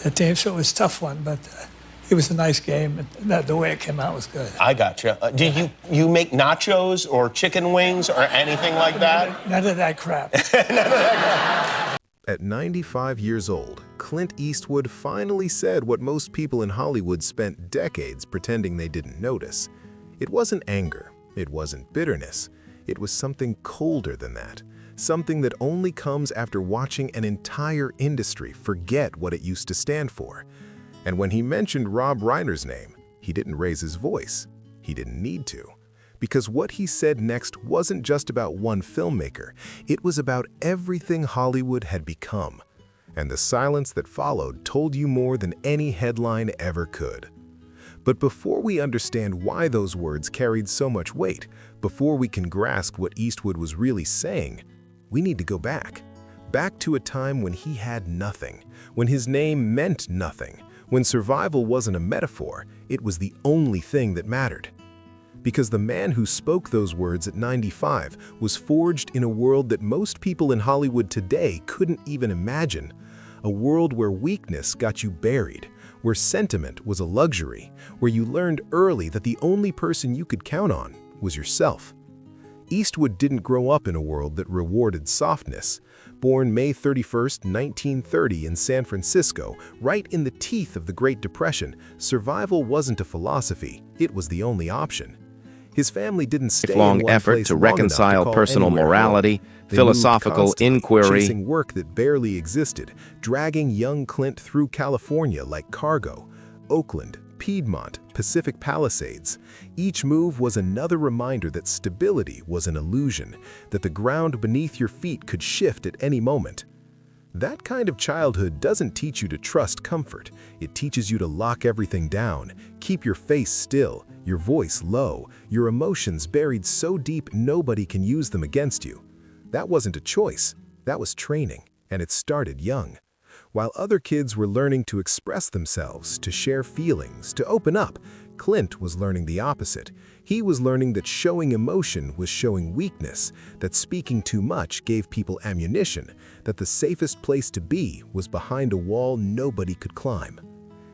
the team, so it was a tough one, but it was a nice game, and the way it came out was good. I gotcha. Did you make nachos or chicken wings or anything like that? None of that crap. At 95 years old, Clint Eastwood finally said what most people in Hollywood spent decades pretending they didn't notice. It wasn't anger, it wasn't bitterness, it was something colder than that. Something that only comes after watching an entire industry forget what it used to stand for. And when he mentioned Rob Reiner's name, he didn't raise his voice. He didn't need to. Because what he said next wasn't just about one filmmaker, it was about everything Hollywood had become. And the silence that followed told you more than any headline ever could. But before we understand why those words carried so much weight, before we can grasp what Eastwood was really saying, we need to go back. Back to a time when he had nothing, when his name meant nothing, when survival wasn't a metaphor, it was the only thing that mattered. Because the man who spoke those words at 95 was forged in a world that most people in Hollywood today couldn't even imagine. A world where weakness got you buried, where sentiment was a luxury, where you learned early that the only person you could count on was yourself. Eastwood didn't grow up in a world that rewarded softness. Born May 31, 1930 in San Francisco, right in the teeth of the Great Depression, survival wasn't a philosophy, it was the only option. His family didn't stay in one effort place to long enough reconcile call personal anywhere home. morality, They philosophical moved constantly, inquiry, chasing work that barely existed, dragging young Clint through California like Cargo, Oakland, Piedmont, Pacific Palisades. Each move was another reminder that stability was an illusion, that the ground beneath your feet could shift at any moment. That kind of childhood doesn't teach you to trust comfort. It teaches you to lock everything down, keep your face still, your voice low, your emotions buried so deep nobody can use them against you. That wasn't a choice, that was training, and it started young. While other kids were learning to express themselves, to share feelings, to open up, Clint was learning the opposite. He was learning that showing emotion was showing weakness, that speaking too much gave people ammunition, that the safest place to be was behind a wall nobody could climb.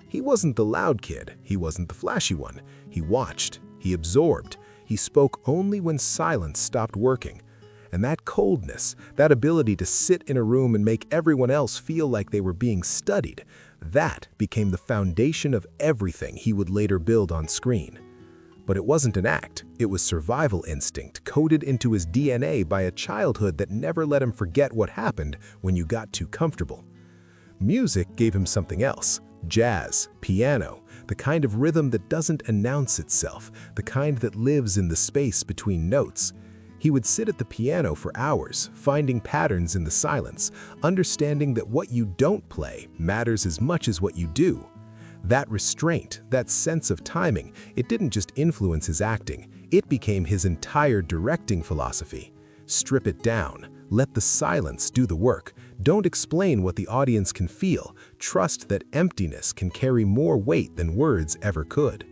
He wasn't the loud kid, he wasn't the flashy one. He watched, he absorbed, he spoke only when silence stopped working. And that coldness, that ability to sit in a room and make everyone else feel like they were being studied, that became the foundation of everything he would later build on screen. But it wasn't an act, it was survival instinct coded into his DNA by a childhood that never let him forget what happened when you got too comfortable. Music gave him something else, jazz, piano, the kind of rhythm that doesn't announce itself, the kind that lives in the space between notes. He would sit at the piano for hours, finding patterns in the silence, understanding that what you don't play matters as much as what you do. That restraint, that sense of timing, it didn't just influence his acting, it became his entire directing philosophy. Strip it down, let the silence do the work. Don't explain what the audience can feel. Trust that emptiness can carry more weight than words ever could.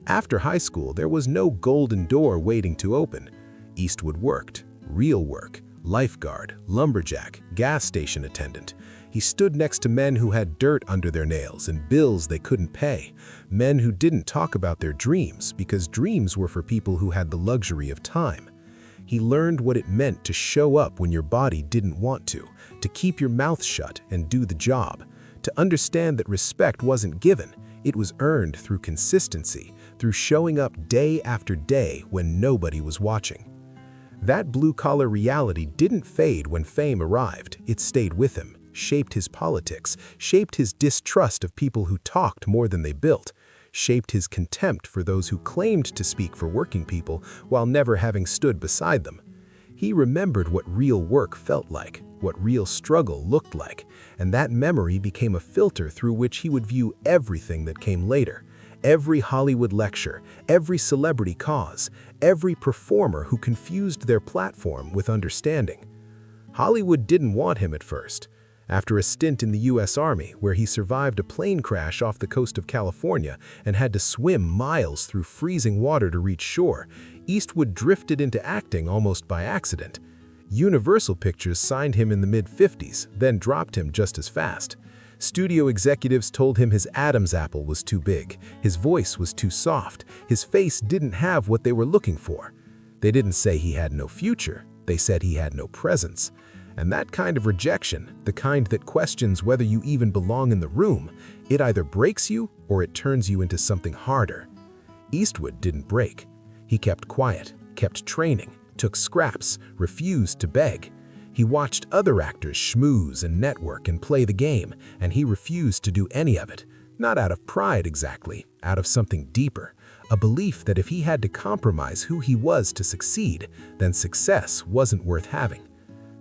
After high school, there was no golden door waiting to open. Eastwood worked, real work, lifeguard, lumberjack, gas station attendant. He stood next to men who had dirt under their nails and bills they couldn't pay, men who didn't talk about their dreams because dreams were for people who had the luxury of time. He learned what it meant to show up when your body didn't want to keep your mouth shut and do the job, to understand that respect wasn't given, it was earned through consistency, through showing up day after day when nobody was watching. That blue-collar reality didn't fade when fame arrived, it stayed with him, shaped his politics, shaped his distrust of people who talked more than they built, shaped his contempt for those who claimed to speak for working people while never having stood beside them. He remembered what real work felt like, what real struggle looked like, and that memory became a filter through which he would view everything that came later. Every Hollywood lecture, every celebrity cause, every performer who confused their platform with understanding. Hollywood didn't want him at first. After a stint in the U.S. Army, where he survived a plane crash off the coast of California and had to swim miles through freezing water to reach shore, Eastwood drifted into acting almost by accident. Universal Pictures signed him in the mid-50s, then dropped him just as fast. Studio executives told him his Adam's apple was too big, his voice was too soft, his face didn't have what they were looking for. They didn't say he had no future, they said he had no presence. And that kind of rejection, the kind that questions whether you even belong in the room, it either breaks you or it turns you into something harder. Eastwood didn't break. He kept quiet, kept training, took scraps, refused to beg. He watched other actors schmooze and network and play the game, and he refused to do any of it. Not out of pride exactly, out of something deeper, a belief that if he had to compromise who he was to succeed, then success wasn't worth having.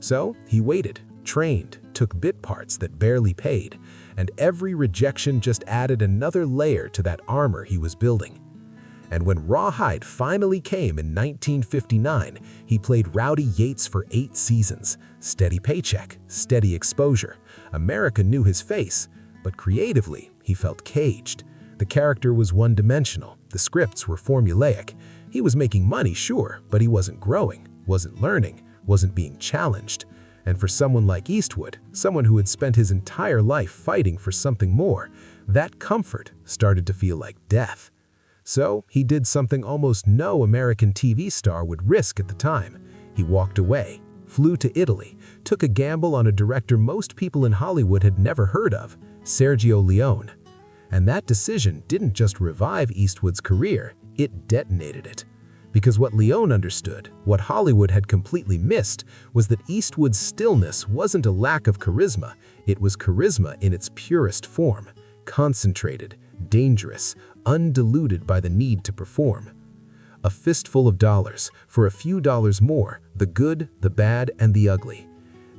So he waited, trained, took bit parts that barely paid, and every rejection just added another layer to that armor he was building. And when Rawhide finally came in 1959, he played Rowdy Yates for 8 seasons. Steady paycheck, steady exposure. America knew his face, but creatively, he felt caged. The character was one-dimensional, the scripts were formulaic. He was making money, sure, but he wasn't growing, wasn't learning, wasn't being challenged. And for someone like Eastwood, someone who had spent his entire life fighting for something more, that comfort started to feel like death. So he did something almost no American TV star would risk at the time. He walked away, flew to Italy, took a gamble on a director most people in Hollywood had never heard of, Sergio Leone. And that decision didn't just revive Eastwood's career, it detonated it. Because what Leone understood, what Hollywood had completely missed, was that Eastwood's stillness wasn't a lack of charisma, it was charisma in its purest form, concentrated, dangerous, undiluted by the need to perform. A fistful of dollars, for a few dollars more, the good, the bad, and the ugly.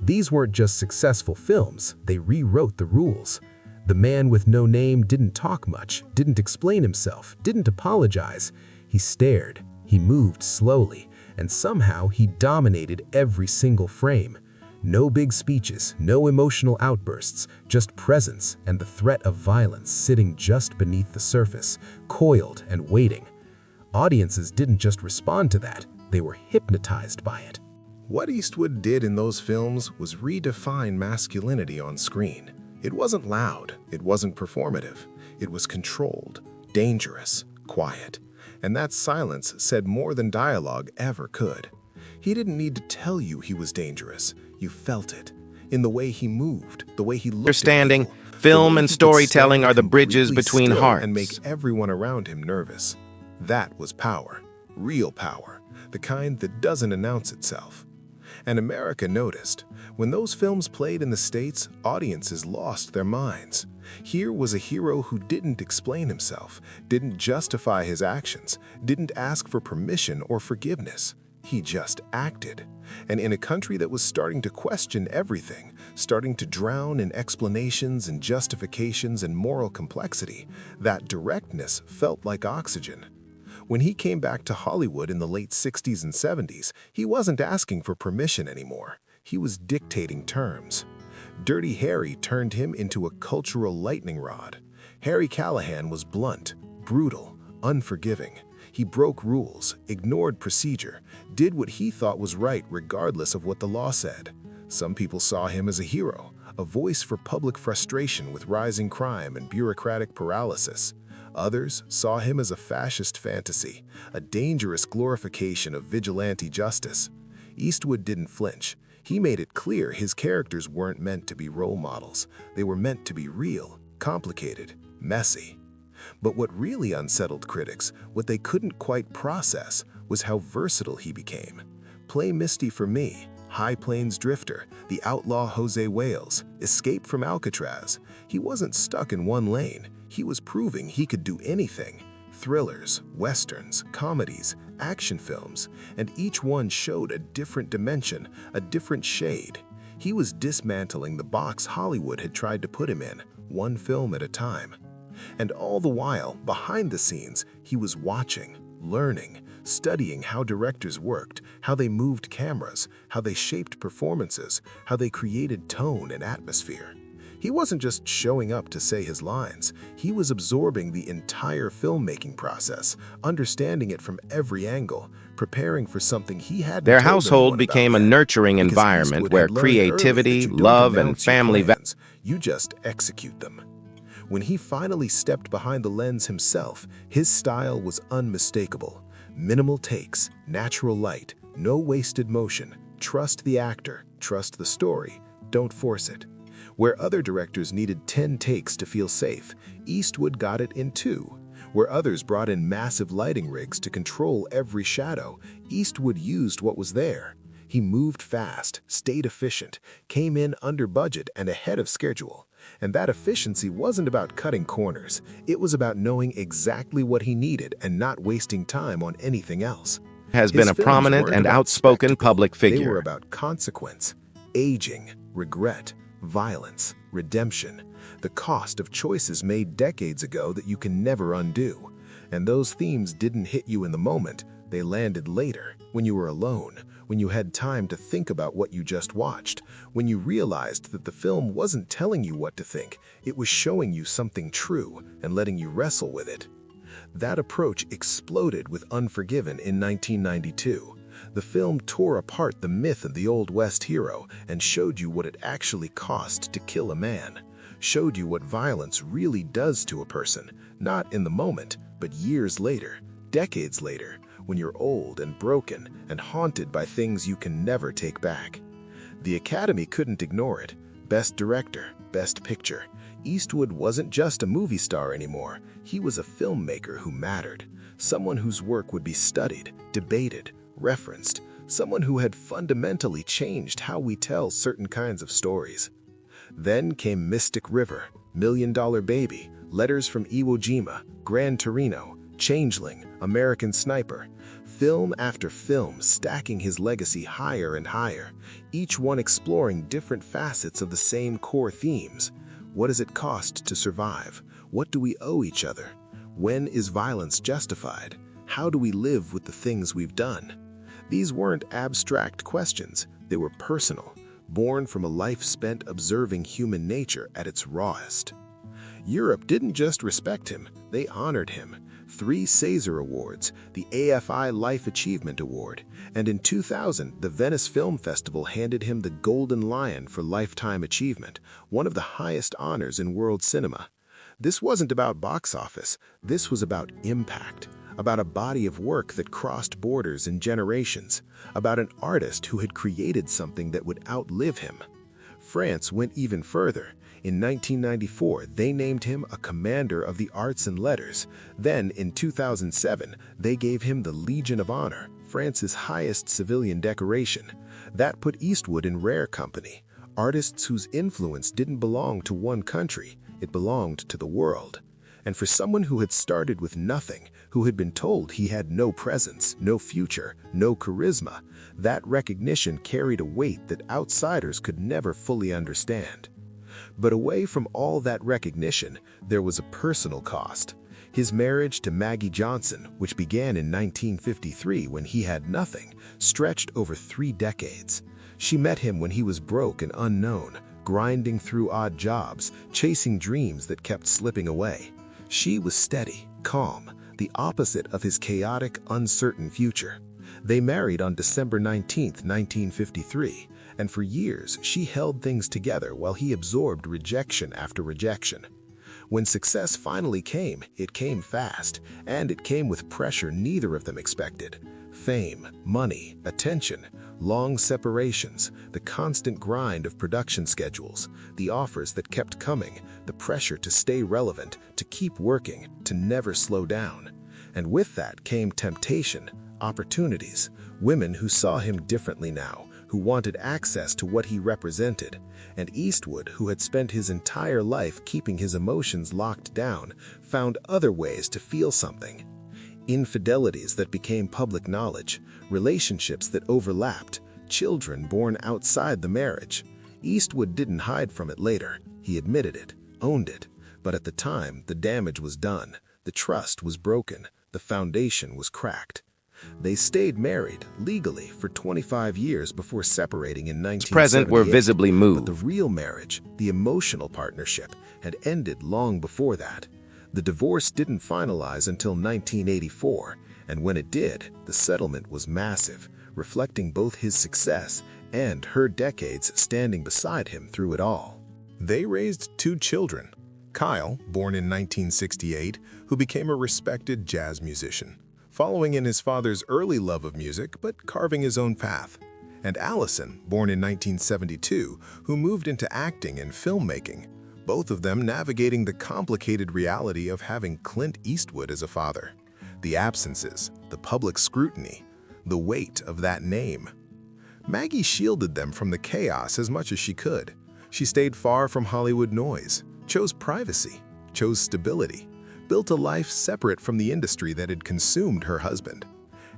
These weren't just successful films, they rewrote the rules. The man with no name didn't talk much, didn't explain himself, didn't apologize. He stared, he moved slowly, and somehow he dominated every single frame. No big speeches, no emotional outbursts, just presence and the threat of violence sitting just beneath the surface, coiled and waiting. Audiences didn't just respond to that, they were hypnotized by it. What Eastwood did in those films was redefine masculinity on screen. It wasn't loud, it wasn't performative, it was controlled, dangerous, quiet. And that silence said more than dialogue ever could. He didn't need to tell you he was dangerous. You felt it. In the way he moved, the way he looked Understanding, at people, film the way and he could storytelling stand are the bridges completely between still hearts. and make everyone around him nervous. That was power. Real power. The kind that doesn't announce itself. And America noticed. When those films played in the States, audiences lost their minds. Here was a hero who didn't explain himself, didn't justify his actions, didn't ask for permission or forgiveness. He just acted. And in a country that was starting to question everything, starting to drown in explanations and justifications and moral complexity, that directness felt like oxygen. When he came back to Hollywood in the late 60s and 70s, he wasn't asking for permission anymore. He was dictating terms. Dirty Harry turned him into a cultural lightning rod. Harry Callahan was blunt, brutal, unforgiving. He broke rules, ignored procedure, did what he thought was right regardless of what the law said. Some people saw him as a hero, a voice for public frustration with rising crime and bureaucratic paralysis. Others saw him as a fascist fantasy, a dangerous glorification of vigilante justice. Eastwood didn't flinch. He made it clear his characters weren't meant to be role models. They were meant to be real, complicated, messy. But what really unsettled critics, what they couldn't quite process, was how versatile he became. Play Misty for Me, High Plains Drifter, the outlaw Jose Wales, Escape from Alcatraz. He wasn't stuck in one lane. He was proving he could do anything. Thrillers, westerns, comedies, action films, and each one showed a different dimension, a different shade. He was dismantling the box Hollywood had tried to put him in, one film at a time. And all the while, behind the scenes, he was watching, learning, studying how directors worked, how they moved cameras, how they shaped performances, how they created tone and atmosphere. He wasn't just showing up to say his lines. He was absorbing the entire filmmaking process, understanding it from every angle, preparing for something he hadn't Their told household anyone about became a yet. nurturing Because environment Eastwood where had learned early that creativity, you don't love, and announce your family plans, you just execute them. When he finally stepped behind the lens himself, his style was unmistakable. Minimal takes, natural light, no wasted motion. Trust the actor, trust the story, don't force it. Where other directors needed 10 takes to feel safe, Eastwood got it in 2. Where others brought in massive lighting rigs to control every shadow, Eastwood used what was there. He moved fast, stayed efficient, came in under budget and ahead of schedule. And that efficiency wasn't about cutting corners. It was about knowing exactly what he needed and not wasting time on anything else. has been His a films prominent weren't and about outspoken spectacle. public They were figure. about consequence, aging, regret, violence, redemption, the cost of choices made decades ago that you can never undo. And those themes didn't hit you in the moment. They landed later, when you were alone, when you had time to think about what you just watched, when you realized that the film wasn't telling you what to think, it was showing you something true and letting you wrestle with it. That approach exploded with Unforgiven in 1992. The film tore apart the myth of the Old West hero and showed you what it actually cost to kill a man. Showed you what violence really does to a person, not in the moment, but years later, decades later, when you're old and broken and haunted by things you can never take back. The Academy couldn't ignore it. Best Director, Best Picture. Eastwood wasn't just a movie star anymore. He was a filmmaker who mattered. Someone whose work would be studied, debated, referenced. Someone who had fundamentally changed how we tell certain kinds of stories. Then came Mystic River, Million Dollar Baby, Letters from Iwo Jima, Gran Torino, Changeling, American Sniper. Film after film stacking his legacy higher and higher, each one exploring different facets of the same core themes. What does it cost to survive? What do we owe each other? When is violence justified? How do we live with the things we've done? These weren't abstract questions. They were personal, born from a life spent observing human nature at its rawest. Europe didn't just respect him, they honored him. 3 César Awards, the AFI Life Achievement Award, and in 2000, the Venice Film Festival handed him the Golden Lion for Lifetime Achievement, one of the highest honors in world cinema. This wasn't about box office, this was about impact, about a body of work that crossed borders and generations, about an artist who had created something that would outlive him. France went even further. In 1994, they named him a Commander of the Arts and Letters. Then, in 2007, they gave him the Legion of Honor, France's highest civilian decoration. That put Eastwood in rare company. Artists whose influence didn't belong to one country, it belonged to the world. And for someone who had started with nothing, who had been told he had no presence, no future, no charisma, that recognition carried a weight that outsiders could never fully understand. But away from all that recognition, there was a personal cost. His marriage to Maggie Johnson, which began in 1953 when he had nothing, stretched over 3 decades. She met him when he was broke and unknown, grinding through odd jobs, chasing dreams that kept slipping away. She was steady, calm, the opposite of his chaotic, uncertain future. They married on December 19, 1953, and for years she held things together while he absorbed rejection after rejection. When success finally came, it came fast, and it came with pressure neither of them expected. Fame, money, attention, long separations, the constant grind of production schedules, the offers that kept coming, the pressure to stay relevant, to keep working, to never slow down. And with that came temptation, opportunities, women who saw him differently now, who wanted access to what he represented, and Eastwood, who had spent his entire life keeping his emotions locked down, found other ways to feel something. Infidelities that became public knowledge, relationships that overlapped, children born outside the marriage. Eastwood didn't hide from it later. He admitted it, owned it. But at the time, the damage was done. The trust was broken. The foundation was cracked. They stayed married, legally, for 25 years before separating in 1978. Present were visibly But moved. the real marriage, the emotional partnership, had ended long before that. The divorce didn't finalize until 1984, and when it did, the settlement was massive, reflecting both his success and her decades standing beside him through it all. They raised 2 children. Kyle, born in 1968, who became a respected jazz musician, following in his father's early love of music but carving his own path. And Allison, born in 1972, who moved into acting and filmmaking, both of them navigating the complicated reality of having Clint Eastwood as a father. The absences, the public scrutiny, the weight of that name. Maggie shielded them from the chaos as much as she could. She stayed far from Hollywood noise, chose privacy, chose stability, built a life separate from the industry that had consumed her husband.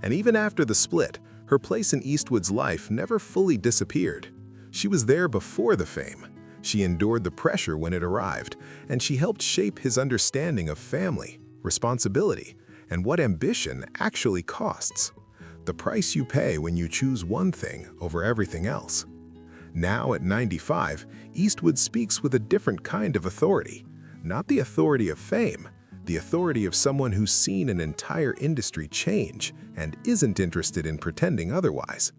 And even after the split, her place in Eastwood's life never fully disappeared. She was there before the fame. She endured the pressure when it arrived, and she helped shape his understanding of family, responsibility, and what ambition actually costs. The price you pay when you choose one thing over everything else. Now at 95, Eastwood speaks with a different kind of authority. Not the authority of fame, the authority of someone who's seen an entire industry change and isn't interested in pretending otherwise.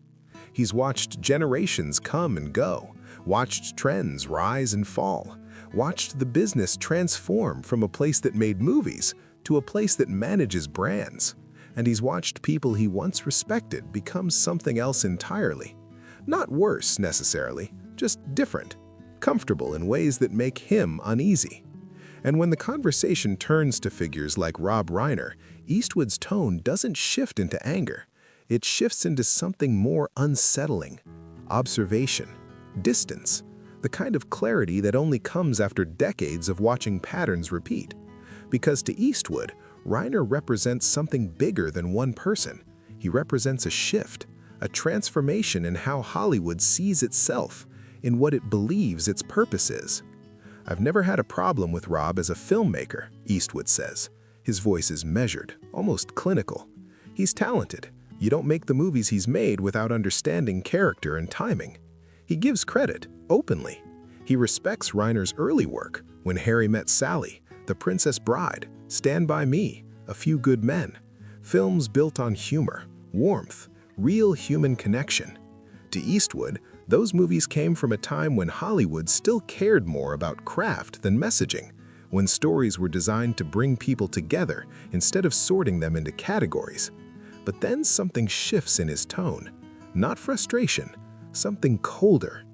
He's watched generations come and go, watched trends rise and fall, watched the business transform from a place that made movies to a place that manages brands. And he's watched people he once respected become something else entirely. Not worse, necessarily, just different, comfortable in ways that make him uneasy. And when the conversation turns to figures like Rob Reiner, Eastwood's tone doesn't shift into anger. It shifts into something more unsettling. Observation, distance, the kind of clarity that only comes after decades of watching patterns repeat. Because to Eastwood, Reiner represents something bigger than one person. He represents a shift, a transformation in how Hollywood sees itself, in what it believes its purpose is. I've never had a problem with Rob as a filmmaker, Eastwood says. His voice is measured, almost clinical. He's talented. You don't make the movies he's made without understanding character and timing. He gives credit, openly. He respects Reiner's early work, When Harry Met Sally, The Princess Bride, Stand By Me, A Few Good Men. Films built on humor, warmth, real human connection. To Eastwood, those movies came from a time when Hollywood still cared more about craft than messaging, when stories were designed to bring people together instead of sorting them into categories. But then something shifts in his tone. Not frustration, something colder.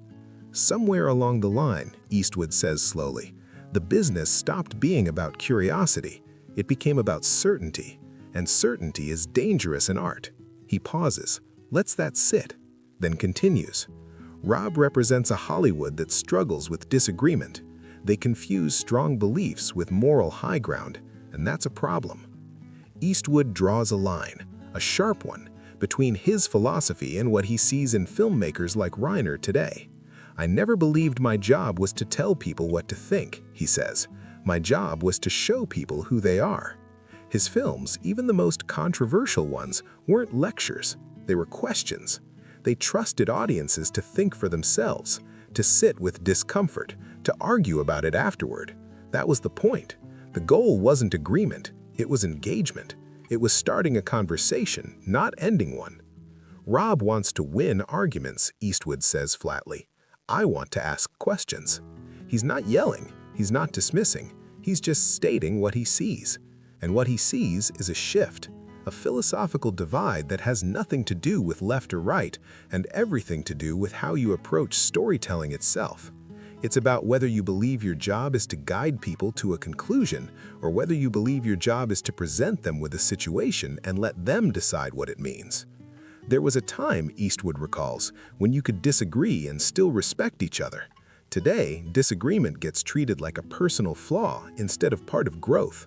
Somewhere along the line, Eastwood says slowly, the business stopped being about curiosity. It became about certainty, and certainty is dangerous in art. He pauses, lets that sit, then continues. Rob represents a Hollywood that struggles with disagreement. They confuse strong beliefs with moral high ground, and that's a problem. Eastwood draws a line, a sharp one, between his philosophy and what he sees in filmmakers like Reiner today. I never believed my job was to tell people what to think, he says. My job was to show people who they are. His films, even the most controversial ones, weren't lectures. They were questions. They trusted audiences to think for themselves, to sit with discomfort, to argue about it afterward. That was the point. The goal wasn't agreement, it was engagement. It was starting a conversation, not ending one. Rob wants to win arguments, Eastwood says flatly. I want to ask questions. He's not yelling, he's not dismissing, he's just stating what he sees. And what he sees is a shift, a philosophical divide that has nothing to do with left or right and everything to do with how you approach storytelling itself. It's about whether you believe your job is to guide people to a conclusion or whether you believe your job is to present them with a situation and let them decide what it means. There was a time, Eastwood recalls, when you could disagree and still respect each other. Today, disagreement gets treated like a personal flaw instead of part of growth.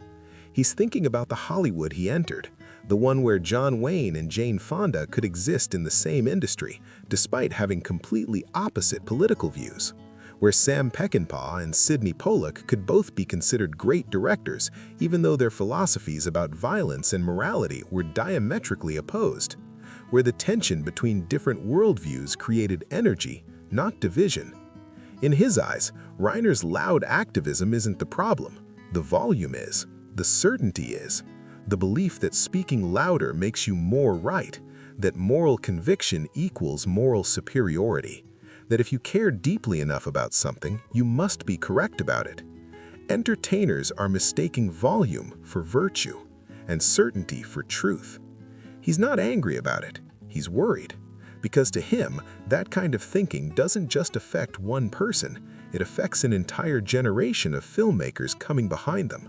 He's thinking about the Hollywood he entered, the one where John Wayne and Jane Fonda could exist in the same industry, despite having completely opposite political views. where Sam Peckinpah and Sidney Pollack could both be considered great directors even though their philosophies about violence and morality were diametrically opposed, where the tension between different worldviews created energy, not division. In his eyes, Reiner's loud activism isn't the problem. The volume is. The certainty is. The belief that speaking louder makes you more right, that moral conviction equals moral superiority, that if you care deeply enough about something, you must be correct about it. Entertainers are mistaking volume for virtue and certainty for truth. He's not angry about it. He's worried. Because to him, that kind of thinking doesn't just affect one person, it affects an entire generation of filmmakers coming behind them.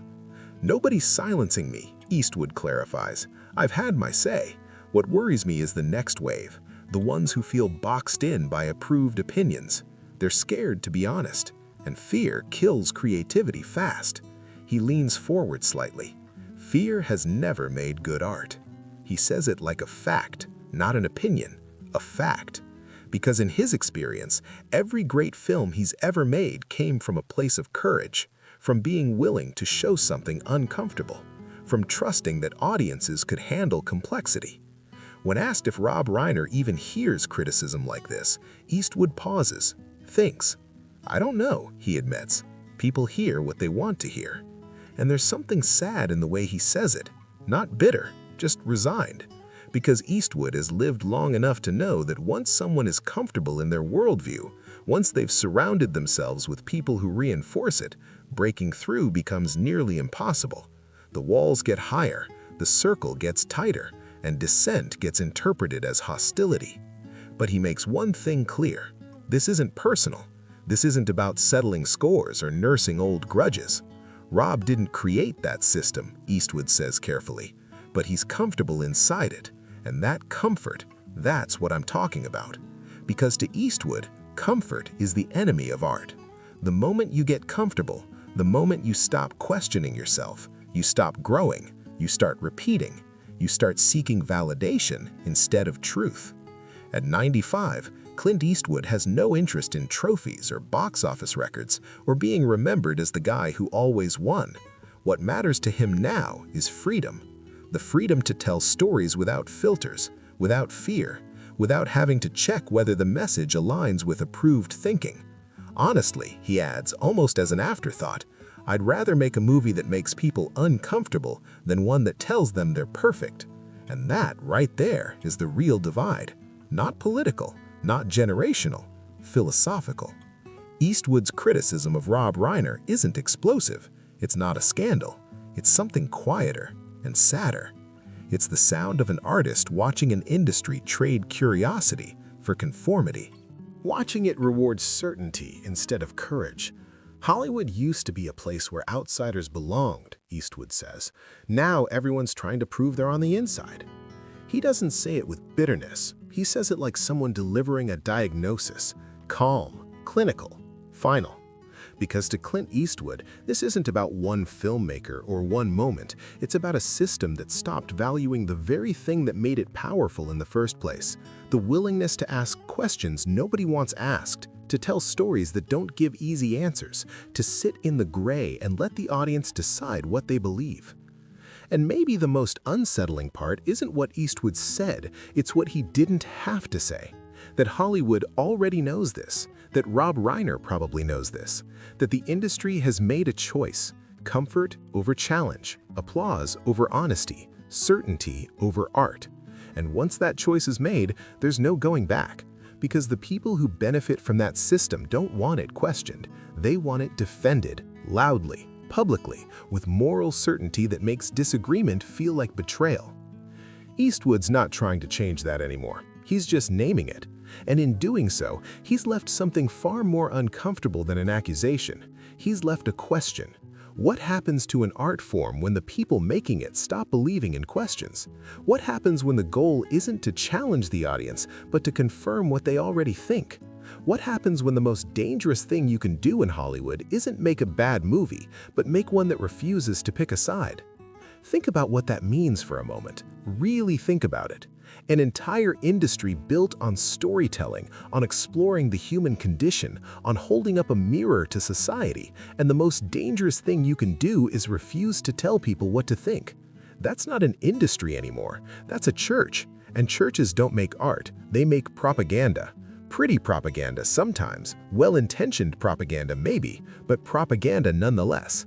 "Nobody's silencing me," Eastwood clarifies. "I've had my say. What worries me is the next wave, the ones who feel boxed in by approved opinions. They're scared to be honest, and fear kills creativity fast." He leans forward slightly. "Fear has never made good art." He says it like a fact, not an opinion, a fact. Because in his experience, every great film he's ever made came from a place of courage, from being willing to show something uncomfortable, from trusting that audiences could handle complexity. When asked if Rob Reiner even hears criticism like this, Eastwood pauses, thinks. "I don't know," he admits. "People hear what they want to hear." And there's something sad in the way he says it, not bitter, just resigned. Because Eastwood has lived long enough to know that once someone is comfortable in their worldview, once they've surrounded themselves with people who reinforce it, breaking through becomes nearly impossible. The walls get higher, the circle gets tighter, and dissent gets interpreted as hostility. But he makes one thing clear. This isn't personal. This isn't about settling scores or nursing old grudges. Rob didn't create that system, Eastwood says carefully, but he's comfortable inside it. And that comfort, that's what I'm talking about. Because to Eastwood, comfort is the enemy of art. The moment you get comfortable, the moment you stop questioning yourself, you stop growing, you start repeating, you start seeking validation instead of truth. At 95, Clint Eastwood has no interest in trophies or box office records or being remembered as the guy who always won. What matters to him now is freedom. The freedom to tell stories without filters, without fear, without having to check whether the message aligns with approved thinking. Honestly, he adds, almost as an afterthought, I'd rather make a movie that makes people uncomfortable than one that tells them they're perfect. And that, right there, is the real divide. Not political, not generational, philosophical. Eastwood's criticism of Rob Reiner isn't explosive. It's not a scandal. It's something quieter and sadder. It's the sound of an artist watching an industry trade curiosity for conformity. Watching it rewards certainty instead of courage. Hollywood used to be a place where outsiders belonged, Eastwood says. Now everyone's trying to prove they're on the inside. He doesn't say it with bitterness. He says it like someone delivering a diagnosis, calm, clinical, final. Because to Clint Eastwood, this isn't about one filmmaker or one moment. It's about a system that stopped valuing the very thing that made it powerful in the first place. The willingness to ask questions nobody wants asked, to tell stories that don't give easy answers, to sit in the gray and let the audience decide what they believe. And maybe the most unsettling part isn't what Eastwood said, it's what he didn't have to say. That Hollywood already knows this, that Rob Reiner probably knows this, that the industry has made a choice, comfort over challenge, applause over honesty, certainty over art. And once that choice is made, there's no going back, because the people who benefit from that system don't want it questioned. They want it defended, loudly, publicly, with moral certainty that makes disagreement feel like betrayal. Eastwood's not trying to change that anymore. He's just naming it. And in doing so, he's left something far more uncomfortable than an accusation. He's left a question. What happens to an art form when the people making it stop believing in questions? What happens when the goal isn't to challenge the audience, but to confirm what they already think? What happens when the most dangerous thing you can do in Hollywood isn't make a bad movie, but make one that refuses to pick a side? Think about what that means for a moment. Really think about it. An entire industry built on storytelling, on exploring the human condition, on holding up a mirror to society, and the most dangerous thing you can do is refuse to tell people what to think. That's not an industry anymore. That's a church. And churches don't make art, they make propaganda. Pretty propaganda sometimes, well-intentioned propaganda maybe, but propaganda nonetheless.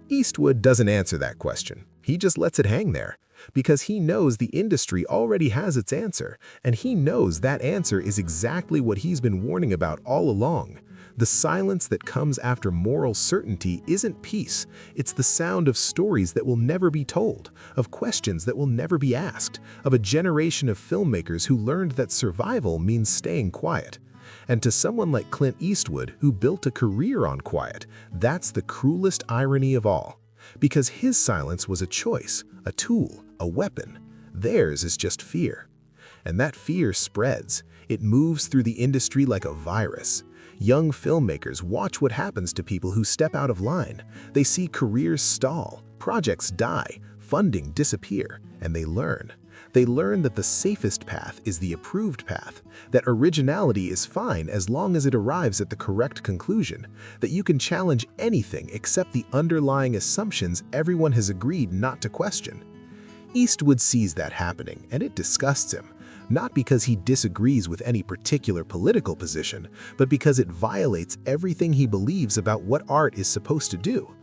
Eastwood doesn't answer that question. He just lets it hang there, because he knows the industry already has its answer, and he knows that answer is exactly what he's been warning about all along. The silence that comes after moral certainty isn't peace. It's the sound of stories that will never be told, of questions that will never be asked, of a generation of filmmakers who learned that survival means staying quiet. And to someone like Clint Eastwood, who built a career on quiet, that's the cruelest irony of all. Because his silence was a choice, a tool, a weapon. Theirs is just fear. And that fear spreads. It moves through the industry like a virus. Young filmmakers watch what happens to people who step out of line. They see careers stall, projects die, funding disappear, and they learn. They learn that the safest path is the approved path, that originality is fine as long as it arrives at the correct conclusion, that you can challenge anything except the underlying assumptions everyone has agreed not to question. Eastwood sees that happening, and it disgusts him. Not because he disagrees with any particular political position, but because it violates everything he believes about what art is supposed to do.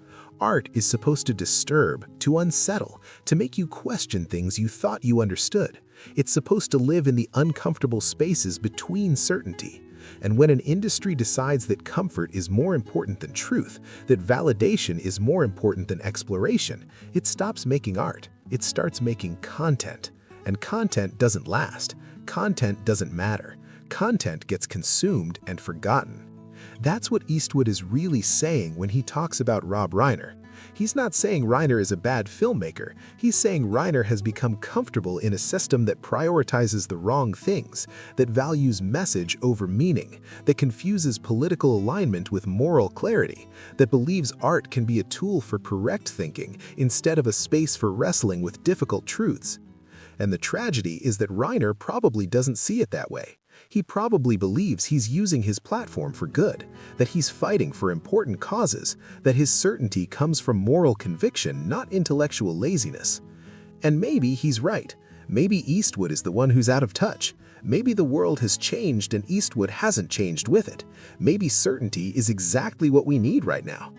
Art is supposed to disturb, to unsettle, to make you question things you thought you understood. It's supposed to live in the uncomfortable spaces between certainty. And when an industry decides that comfort is more important than truth, that validation is more important than exploration, it stops making art. It starts making content. And content doesn't last. Content doesn't matter. Content gets consumed and forgotten. That's what Eastwood is really saying when he talks about Rob Reiner. He's not saying Reiner is a bad filmmaker. He's saying Reiner has become comfortable in a system that prioritizes the wrong things, that values message over meaning, that confuses political alignment with moral clarity, that believes art can be a tool for correct thinking instead of a space for wrestling with difficult truths. And the tragedy is that Reiner probably doesn't see it that way. He probably believes he's using his platform for good, that he's fighting for important causes, that his certainty comes from moral conviction, not intellectual laziness. And maybe he's right. Maybe Eastwood is the one who's out of touch. Maybe the world has changed and Eastwood hasn't changed with it. Maybe certainty is exactly what we need right now.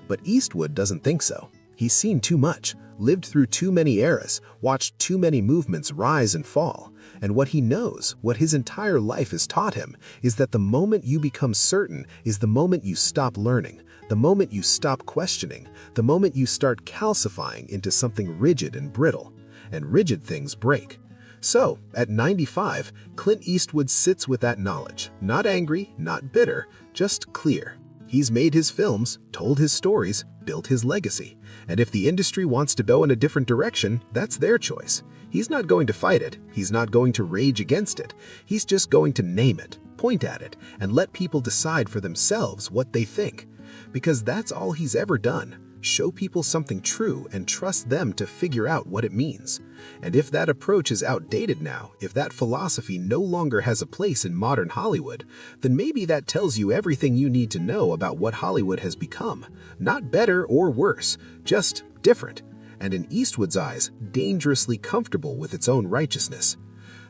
But Eastwood doesn't think so. He's seen too much, lived through too many eras, watched too many movements rise and fall. And what he knows, what his entire life has taught him, is that the moment you become certain is the moment you stop learning, the moment you stop questioning, the moment you start calcifying into something rigid and brittle. And rigid things break. So, at 95, Clint Eastwood sits with that knowledge, not angry, not bitter, just clear. He's made his films, told his stories, built his legacy. And if the industry wants to go in a different direction, that's their choice. He's not going to fight it. He's not going to rage against it. He's just going to name it, point at it, and let people decide for themselves what they think. Because that's all he's ever done. Show people something true and trust them to figure out what it means. And if that approach is outdated now, if that philosophy no longer has a place in modern Hollywood, then maybe that tells you everything you need to know about what Hollywood has become. Not better or worse, just different. And in Eastwood's eyes, dangerously comfortable with its own righteousness.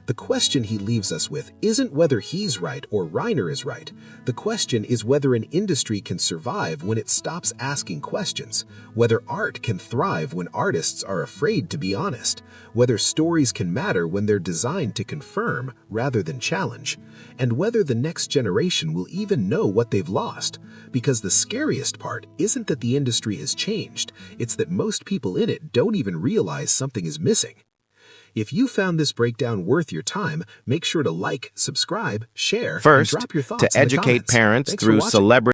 The question he leaves us with isn't whether he's right or Reiner is right. The question is whether an industry can survive when it stops asking questions, whether art can thrive when artists are afraid to be honest, whether stories can matter when they're designed to confirm rather than challenge, and whether the next generation will even know what they've lost. Because the scariest part isn't that the industry has changed, it's that most people in it don't even realize something is missing. If you found this breakdown worth your time, make sure to like, subscribe, share, and First, drop your thoughts to in the educate comments. parents Thanks for through watching. celebrity